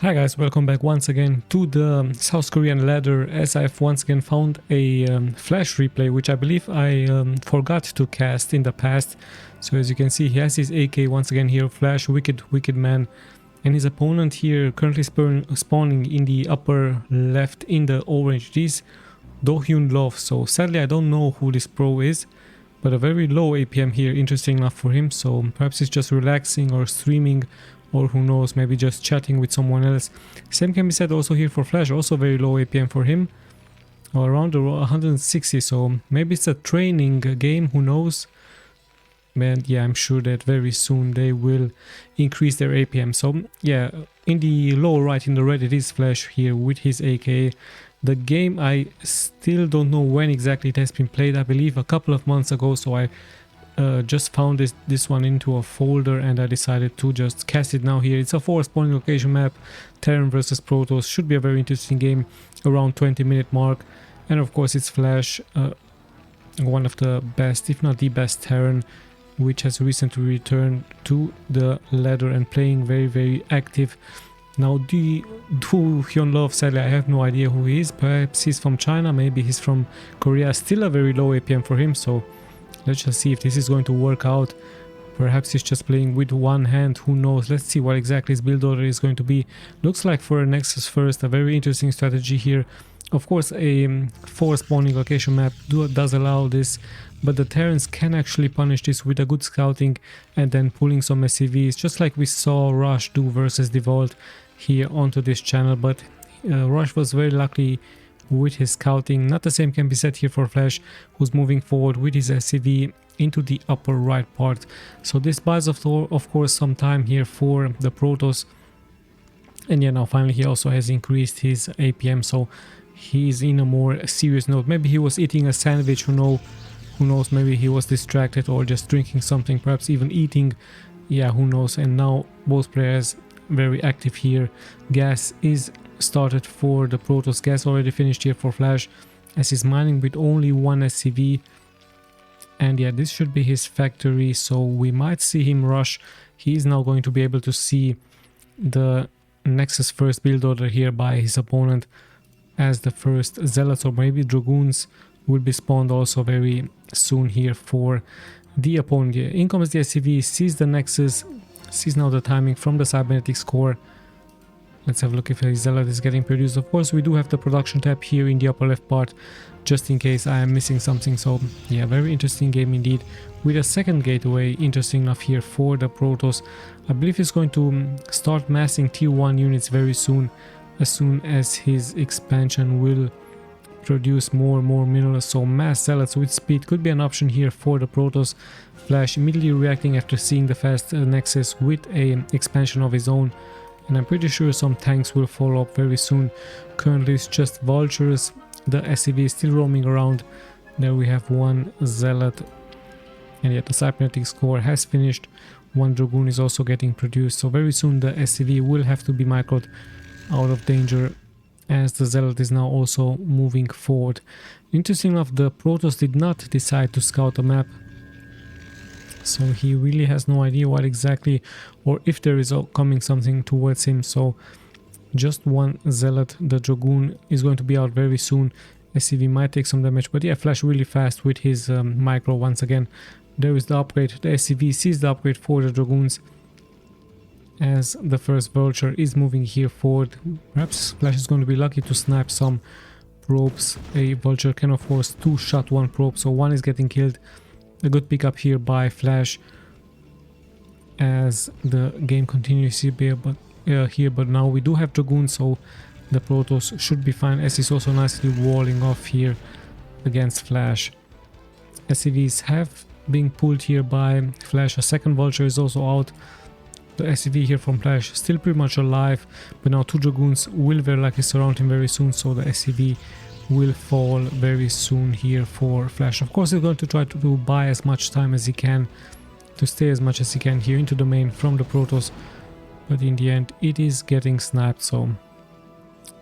Hi guys, welcome back once again to the South Korean ladder, as I've once again found a flash replay which I believe I forgot to cast in the past. So as you can see, he has his AK once again here, flash, wicked man, and his opponent here currently spawning in the upper left in the orange. This DOHYUNLOVE. So sadly I don't know who this pro is, but a very low APM here, interesting enough for him. So perhaps he's just relaxing or streaming, or who knows, maybe just chatting with someone else. Same can be said also here for Flash, also very low APM for him, around 160, so maybe it's a training game, who knows. And yeah, I'm sure that very soon they will increase their APM. So yeah, in the lower right, in the red, it is Flash here with his AK. The game, I still don't know when exactly it has been played. I believe a couple of months ago, so I just found this one into a folder and I decided to just cast it now here. It's a 4 spawning location map, Terran versus Protoss. Should be a very interesting game, around 20-minute mark. And of course it's Flash, one of the best, if not the best Terran, which has recently returned to the ladder and playing very active. Now the DOHYUNLOVE, sadly I have no idea who he is. Perhaps he's from China, maybe he's from Korea. Still a very low APM for him, so let's just see if this is going to work out. Perhaps he's just playing with one hand, who knows. Let's see what exactly his build order is going to be. Looks like for a Nexus first, a very interesting strategy here. Of course a 4 spawning location map does allow this, but the Terrans can actually punish this with a good scouting and then pulling some SCVs, just like we saw Rush do versus Devault here onto this channel. But Rush was very lucky with his scouting. Not the same can be said here for Flash, who's moving forward with his SCV into the upper right part. So this buys of course some time here for the Protoss. And yeah, now finally he also has increased his APM, so he's in a more serious note. Maybe he was eating a sandwich, who knows, maybe he was distracted or just drinking something, perhaps even eating, yeah, who knows. And now both players very active here. Gas is started for the Protoss, gas already finished here for Flash, as he's mining with only one SCV. And yeah, this should be his factory, so we might see him rush. He is now going to be able to see the Nexus first build order here by his opponent, as the first Zealots or maybe Dragoons will be spawned also very soon here for the opponent. Here in comes the SCV, sees the Nexus, sees now the timing from the cybernetics core. Let's have a look if a Zealot is getting produced. Of course we do have the production tab here in the upper left part, just in case I am missing something. So yeah, very interesting game indeed, with a second gateway, interesting enough here for the Protoss. I believe he's going to start massing tier 1 units very soon, as soon as his expansion will produce more minerals. So mass Zealots with speed could be an option here for the Protoss. Flash immediately reacting after seeing the fast Nexus with a expansion of his own, and I'm pretty sure some tanks will follow up very soon. Currently it's just vultures, the SCV is still roaming around. There we have one Zealot, and yet the cybernetics core has finished. One Dragoon is also getting produced, so very soon the SCV will have to be microed out of danger, as the Zealot is now also moving forward. Interesting enough, the Protoss did not decide to scout the map, so he really has no idea what exactly, or if there is coming something towards him. So just one Zealot, the Dragoon is going to be out very soon. SCV might take some damage, but yeah, Flash really fast with his micro once again. There is the upgrade, the SCV sees the upgrade for the Dragoons, as the first vulture is moving here forward. Perhaps Flash is going to be lucky to snipe some probes. A vulture can of course two-shot one probe, so one is getting killed. A good pickup here by Flash, as the game continues here, but now we do have Dragoons, so the Protoss should be fine, as he's also nicely walling off here against Flash. SCVs have been pulled here by Flash. A second vulture is also out. The SCV here from Flash still pretty much alive, but now 2 Dragoons will very likely surround him very soon, so the SCV will fall very soon here for Flash. Of course he's going to try to buy as much time as he can, to stay as much as he can here into the main from the Protoss, but in the end it is getting sniped. So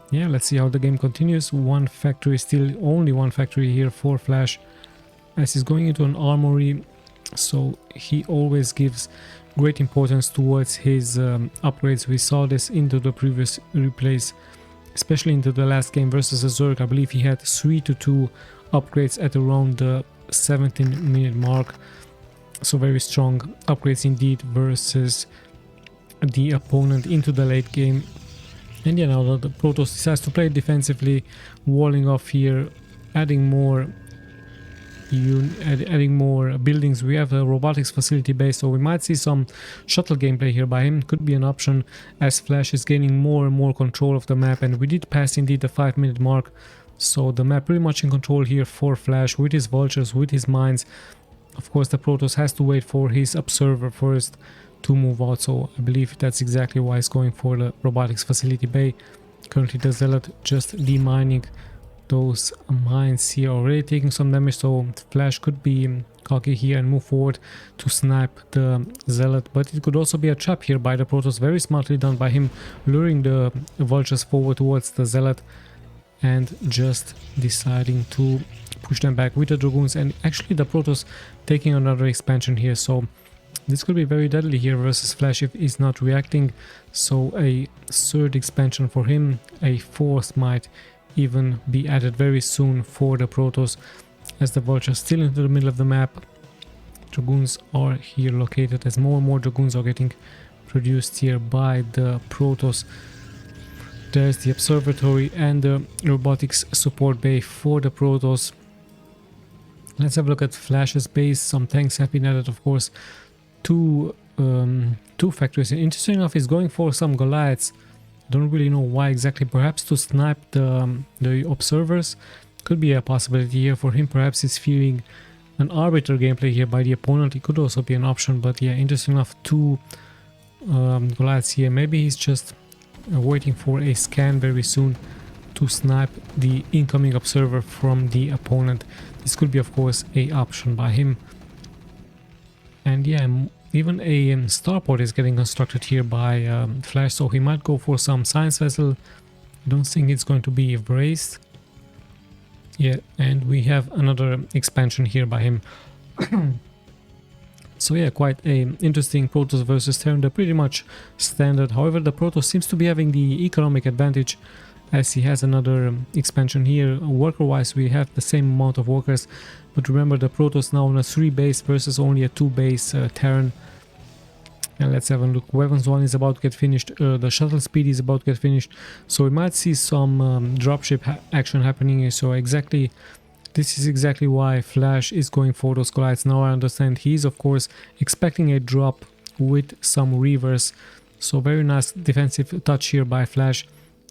yeah, let's see how the game continues. One factory, still only one factory here for Flash, as he's going into an armory. so he always gives great importance towards his upgrades. We saw this into the previous replays, especially into the last game versus a Zerg. I believe he had 3-2 upgrades at around the 17-minute mark, so very strong upgrades indeed versus the opponent into the late game. And yeah, now the Protoss decides to play defensively, walling off here, adding more buildings. We have a robotics facility base, so we might see some shuttle gameplay here by him. Could be an option as Flash is gaining more and more control of the map, and we did pass indeed the 5-minute mark, so the map pretty much in control here for Flash with his vultures, with his mines. Of course the Protoss has to wait for his observer first to move out, so I believe that's exactly why he's going for the robotics facility bay. Currently the Zealot just demining those mines here, already taking some damage, so Flash could be cocky here and move forward to snipe the Zealot, but it could also be a trap here by the Protoss, very smartly done by him, luring the vultures forward towards the Zealot and just deciding to push them back with the Dragoons. And actually the Protoss taking another expansion here, so this could be very deadly here versus Flash if he's not reacting. So a third expansion for him, a fourth might even be added very soon for the Protoss, as the Vulture still into the middle of the map. Dragoons are here located as more and more Dragoons are getting produced here by the Protoss. There's the observatory and the robotics support bay for the Protoss. Let's have a look at Flash's base. Some tanks have been added, of course. Two factories. Interesting enough, he's going for some Goliaths. Don't really know why exactly. Perhaps to snipe the observers could be a possibility here for him. Perhaps he's fearing an arbiter gameplay here by the opponent. It could also be an option, but yeah, interesting enough, two Goliaths here. Maybe he's just waiting for a scan very soon to snipe the incoming observer from the opponent. This could be, of course, a option by him. And yeah, even a starport is getting constructed here by Flash, so he might go for some science vessel. I don't think it's going to be embraced. Yeah, and we have another expansion here by him. So yeah, quite a interesting Protoss versus Terran. They're pretty much standard. However, the Protoss seems to be having the economic advantage, as he has another expansion here. Worker-wise, we have the same amount of workers, but remember the Protoss now on a 3 base versus only a 2 base Terran. And let's have a look. Weapons 1 is about to get finished, the shuttle speed is about to get finished, so we might see some dropship action happening here. So exactly, this is exactly why Flash is going for those Goliaths. Now I understand he's of course expecting a drop with some reavers, so very nice defensive touch here by Flash,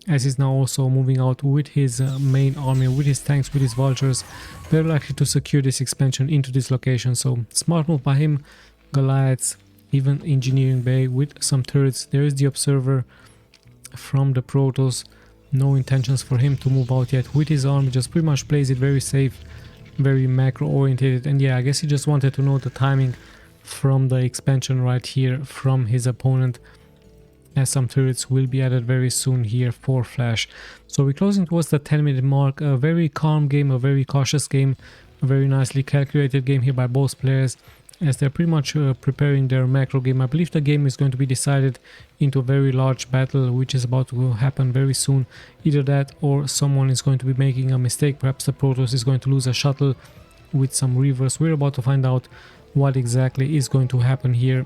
as he's now also moving out with his main army, with his tanks, with his vultures, very likely to secure this expansion into this location. So smart move by him. Goliaths, even engineering bay with some turrets. There is the observer from the Protoss. No intentions for him to move out yet with his army, just pretty much plays it very safe, very macro oriented. And yeah, I guess he just wanted to know the timing from the expansion right here from his opponent, as some turrets will be added very soon here for Flash. So we're closing towards the 10-minute mark. A very calm game, a very cautious game, a very nicely calculated game here by both players, as they're pretty much preparing their macro game. I believe the game is going to be decided into a very large battle, which is about to happen very soon. Either that or someone is going to be making a mistake. Perhaps the Protoss is going to lose a shuttle with some reavers. We're about to find out what exactly is going to happen here,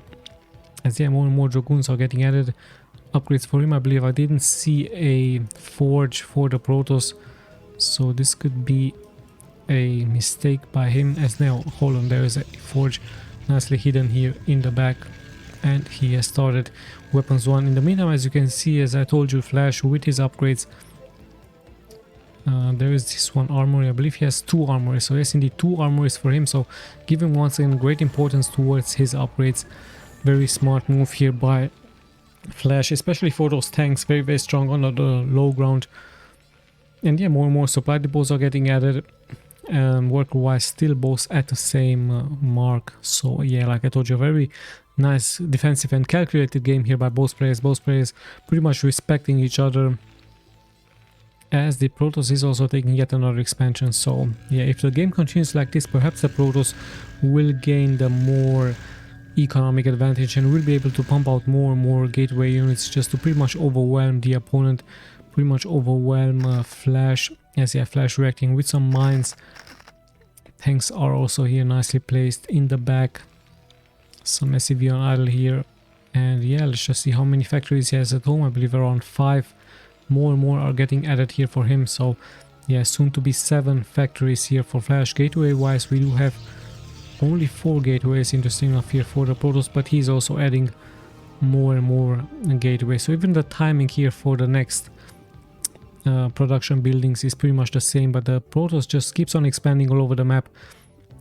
as yeah, more and more Dragoons are getting added. Upgrades for him, I believe. I didn't see a forge for the Protoss, so this could be a mistake by him. As now, hold on, there is a forge nicely hidden here in the back, and he has started weapons 1. In the meantime, as you can see, as I told you, Flash with his upgrades, there is this one armory. I believe he has 2 armories, so yes, indeed 2 armories for him, so give him once again great importance towards his upgrades. Very smart move here by Flash, especially for those tanks, very very strong on the low ground. And yeah, more and more supply depots are getting added. Worker wise, still both at the same mark. So yeah, like I told you, a very nice defensive and calculated game here by both players pretty much respecting each other. as the Protoss is also taking yet another expansion. So yeah, if the game continues like this, perhaps the Protoss will gain the more economic advantage and will be able to pump out more and more gateway units just to pretty much overwhelm the opponent, pretty much overwhelm Flash. Yes, yeah, Flash reacting with some mines. Tanks are also here nicely placed in the back. Some SCV on idle here. And yeah, let's just see how many factories he has at home. I believe around 5. More and more are getting added here for him. So yeah, soon to be 7 factories here for Flash. Gateway wise, we do have only 4 gateways, interesting enough, here for the Protoss, but he's also adding more and more gateways. So even the timing here for the next production buildings is pretty much the same, but the Protoss just keeps on expanding all over the map.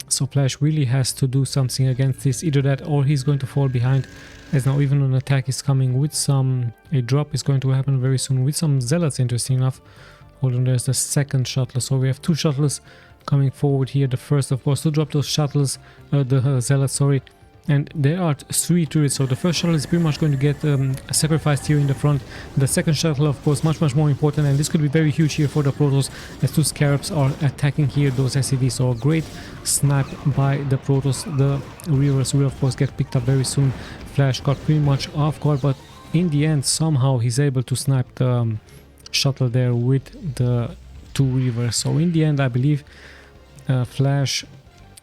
So Flash really has to do something against this, either that or he's going to fall behind, as now even an attack is coming with a drop is going to happen very soon with some zealots, interesting enough. Hold on, there's the second shuttle, so we have 2 shuttles coming forward here. The first, of course, to drop those shuttles, the zealots, sorry. And there are 3 turrets, so the first shuttle is pretty much going to get sacrificed here in the front. The second shuttle, of course, much more important, and this could be very huge here for the Protoss, as 2 scarabs are attacking here those SCVs. So a great snipe by the Protoss. The reavers will, of course, get picked up very soon. Flash got pretty much off guard, but in the end, somehow he's able to snipe the shuttle there with the 2 reavers. So in the end, I believe Flash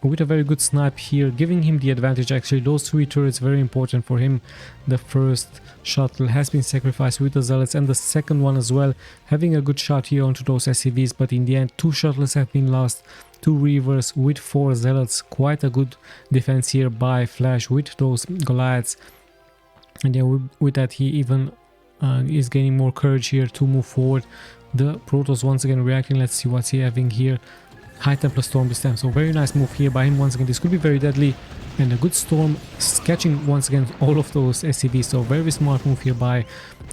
with a very good snipe here, giving him the advantage. Actually, those 3 turrets very important for him. The first shuttle has been sacrificed with the zealots, and the second one as well, having a good shot here onto those SCVs, but in the end 2 shuttles have been lost, 2 reavers with 4 zealots. Quite a good defense here by Flash with those Goliaths, and yeah, with that he even is gaining more courage here to move forward. The Protoss once again reacting. Let's see what's he having here. High Templar Storm this time, so very nice move here by him once again. This could be very deadly, and a good storm catching once again all of those SCVs. So very smart move here by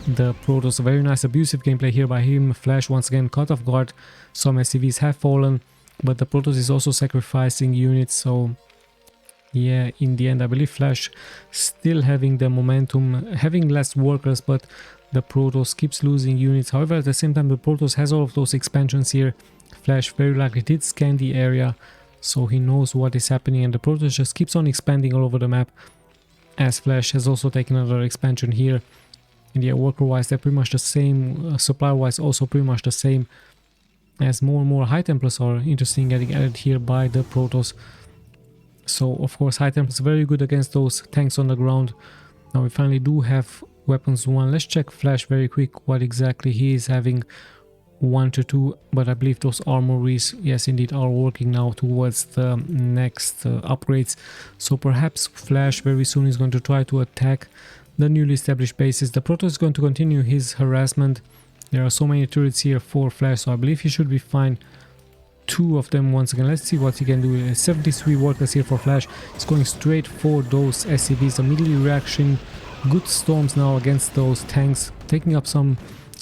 the Protoss. Very nice abusive gameplay here by him. Flash once again caught off guard. Some SCVs have fallen, but the Protoss is also sacrificing units. So yeah, in the end I believe Flash still having the momentum, having less workers, but the Protoss keeps losing units. However, at the same time, the Protoss has all of those expansions here. Flash very likely did scan the area, so he knows what is happening, and the Protoss just keeps on expanding all over the map, as Flash has also taken another expansion here. And yeah, worker wise they're pretty much the same, supply wise also pretty much the same, as more and more High Templars are interesting getting added here by the Protoss. So of course High Templars very good against those tanks on the ground. Now we finally do have weapons 1. Let's check Flash very quick what exactly he is having. 1 to 2, but I believe those armories, yes indeed, are working now towards the next upgrades. So perhaps Flash very soon is going to try to attack the newly established bases. The Protoss is going to continue his harassment. There are so many turrets here for Flash, so I believe he should be fine. 2 of them once again. Let's see what he can do. 73 workers here for Flash. He's going straight for those SCVs, immediately reaction. Good storms now against those tanks, taking up some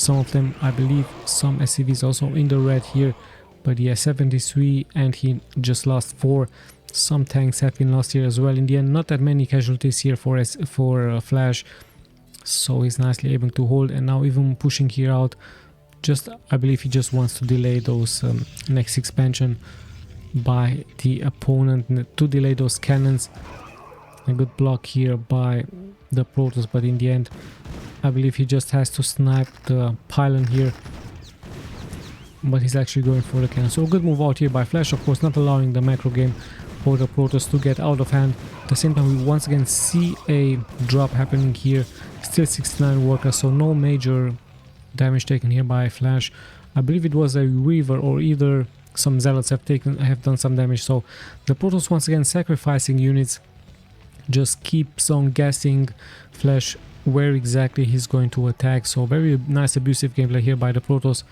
of them. I believe some SCVs also in the red here, but yeah, 73, and he just lost 4. Some tanks have been lost here as well. In the end, not that many casualties here for Flash, so he's nicely able to hold, and now even pushing here out. Just I believe he just wants to delay those next expansion by the opponent, to delay those cannons. A good block here by the Protoss, but in the end I believe he just has to snipe the pylon here, but he's actually going for the cannon. So a good move out here by Flash, of course, not allowing the macro game for the Protoss to get out of hand. At the same time, we once again see a drop happening here. Still 69 workers, so no major damage taken here by Flash. I believe it was a Weaver, or either some Zealots have done some damage. So the Protoss once again sacrificing units, just keeps on guessing Flash where exactly he's going to attack. So very nice abusive gameplay here by the Protoss.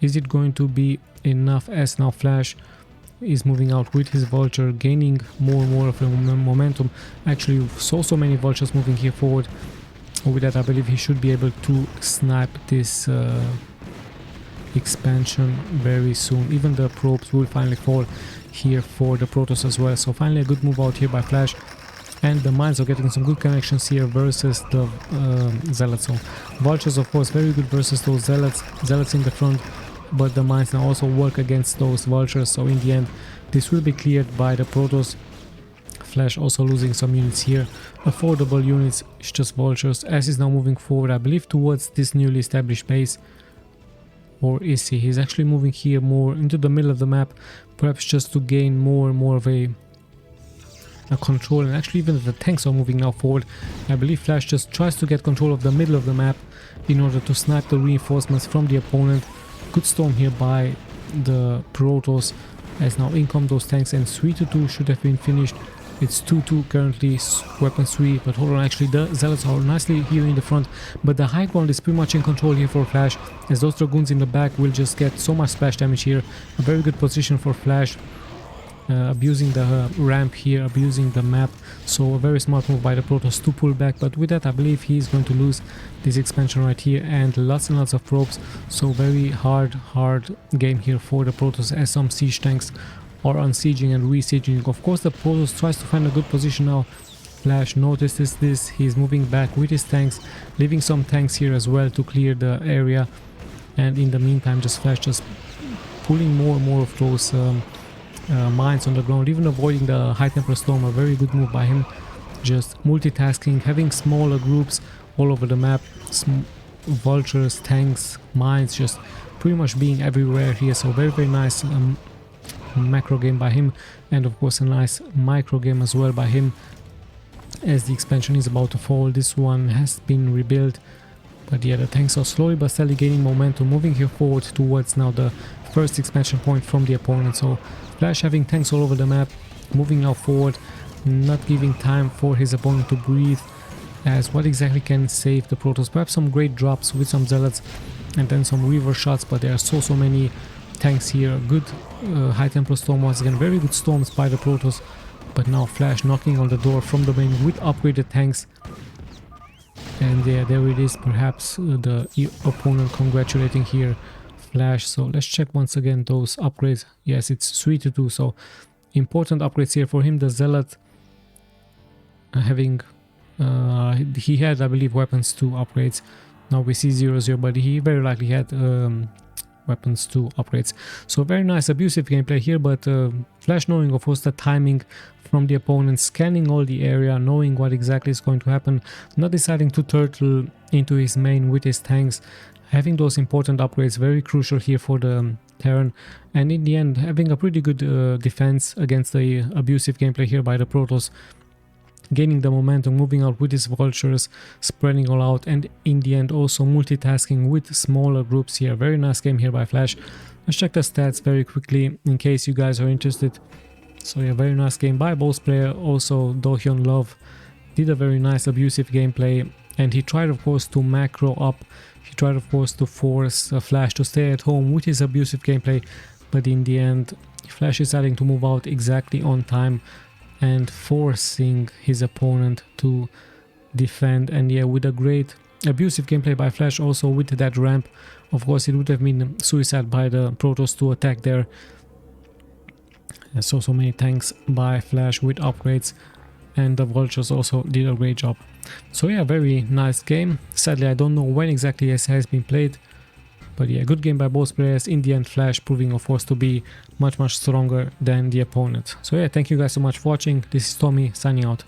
Is it going to be enough, as now Flash is moving out with his Vulture, gaining more and more of the momentum. Actually, so many Vultures moving here forward. With that, I believe he should be able to snipe this expansion very soon. Even the probes will finally fall here for the Protoss as well. So finally a good move out here by Flash. And the mines are getting some good connections here versus the Zealots. So Vultures, of course, very good versus those Zealots. Zealots in the front, but the mines now also work against those vultures, so in the end this will be cleared by the Protoss. Flash also losing some units here, affordable units, it's just vultures, as he's now moving forward, I believe, towards this newly established base. Or is he? He's actually moving here more into the middle of the map, perhaps just to gain more and more of a control, and actually even the tanks are moving now forward. I believe Flash just tries to get control of the middle of the map in order to snipe the reinforcements from the opponent. Good storm here by the Protoss, as now income those tanks, and 3-2 should have been finished. It's 2-2 currently, weapon 3, but hold on, actually the Zealots are nicely here in the front, but the high ground is pretty much in control here for Flash, as those Dragoons in the back will just get so much splash damage here. A very good position for Flash, abusing the ramp here, abusing the map, so a very smart move by the Protoss to pull back, but with that I believe he's going to lose this expansion right here, and lots of probes, so very hard game here for the Protoss, as some siege tanks are unsieging and re-sieging. Of course the Protoss tries to find a good position now. Flash notices this, he's moving back with his tanks, leaving some tanks here as well to clear the area, and in the meantime just Flash just pulling more and more of those mines on the ground, even avoiding the high temper storm. A very good move by him, just multitasking, having smaller groups all over the map, vultures, tanks, mines, just pretty much being everywhere here. So very nice macro game by him, and of course a nice micro game as well by him, as the expansion is about to fall. This one has been rebuilt, but yeah, the tanks are slowly but steadily gaining momentum, moving here forward towards now the first expansion point from the opponent. So Flash having tanks all over the map, moving now forward, not giving time for his opponent to breathe, as what exactly can save the Protoss? Perhaps some great drops with some Zealots and then some reverse shots, but there are so many tanks here. Good high tempo storm once again, very good storms by the Protoss, but now Flash knocking on the door from the main with upgraded tanks, and yeah, there it is, perhaps the opponent congratulating here Flash. So let's check once again those upgrades. Yes, it's 3-2, so important upgrades here for him. The Zealot having he had, I believe, weapons 2 upgrades. Now we see 0-0, but he very likely had weapons 2 upgrades. So very nice abusive gameplay here, but Flash knowing of course the timing from the opponent, scanning all the area, knowing what exactly is going to happen, not deciding to turtle into his main with his tanks, having those important upgrades, very crucial here for the Terran, and in the end having a pretty good defense against the abusive gameplay here by the Protoss, gaining the momentum, moving out with his vultures, spreading all out, and in the end also multitasking with smaller groups here. Very nice game here by Flash. Let's check the stats very quickly in case you guys are interested. So yeah, very nice game by both players. Also DOHYUNLOVE did a very nice abusive gameplay, and he tried of course to macro up. He tried of course to force Flash to stay at home with his abusive gameplay, but in the end Flash is deciding to move out exactly on time and forcing his opponent to defend. And yeah, with a great abusive gameplay by Flash, also with that ramp, of course it would have been suicide by the Protoss to attack there. So many tanks by Flash with upgrades, and the vultures also did a great job. So yeah, very nice game. Sadly I don't know when exactly this has been played, but yeah, good game by both players. In the end Flash proving of course to be much stronger than the opponent. So yeah, thank you guys so much for watching. This is Tommy signing out.